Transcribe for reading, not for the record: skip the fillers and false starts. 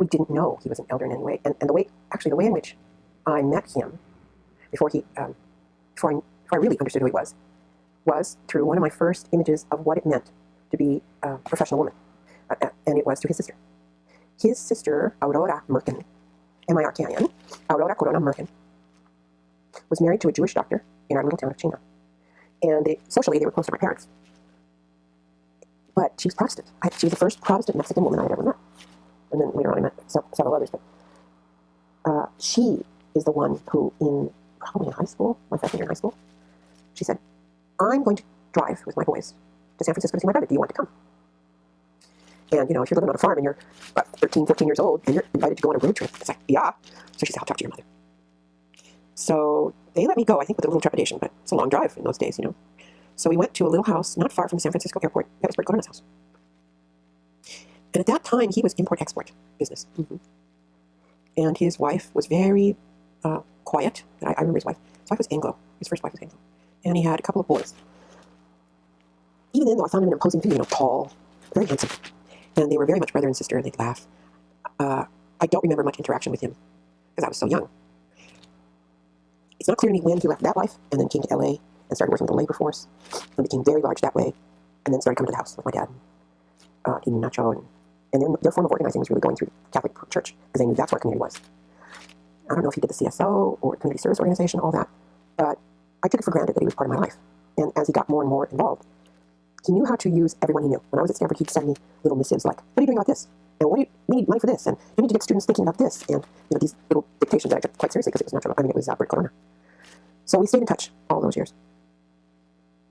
we didn't know he was an elder in any way. And the way in which I met him before I really understood who he was through one of my first images of what it meant to be a professional woman. And it was through his sister. His sister, Aurora Merkin, M-I-R-K-I-N, Aurora Corona Merkin, was married to a Jewish doctor in our little town of Chino. And socially, they were close to my parents. But she was Protestant. She was the first Protestant Mexican woman I had ever met. And then later on I met several others. But she is the one who, probably in high school, my freshman year in high school, she said, I'm going to drive with my boys to San Francisco to see my brother. Do you want to come? And, if you're living on a farm and you're 13, 14 years old and you're invited to go on a road trip, it's like, yeah. So she said, I'll talk to your mother. So they let me go, I think with a little trepidation, but it's a long drive in those days, So we went to a little house not far from the San Francisco airport. That was Bert Corona's house. And at that time, he was import-export business. Mm-hmm. And his wife was very quiet. I remember his wife. His wife was Anglo. His first wife was Anglo. And he had a couple of boys. Even then, though, I found him an imposing figure, tall, very handsome. And they were very much brother and sister, and they'd laugh. I don't remember much interaction with him because I was so young. It's not clear to me when he left that life and then came to L.A. and started working with the labor force and became very large that way, and then started coming to the house with my dad, eating nacho, and their form of organizing was really going through the Catholic Church because they knew that's where community was. I don't know if he did the CSO or community service organization, all that, but I took it for granted that he was part of my life. And as he got more and more involved, he knew how to use everyone he knew. When I was at Stanford, he'd send me little missives like, what are you doing about this? And we need money for this, and you need to get students thinking about this, and these little dictations that I took quite seriously because it was natural. It was Bert Corona. So we stayed in touch all those years.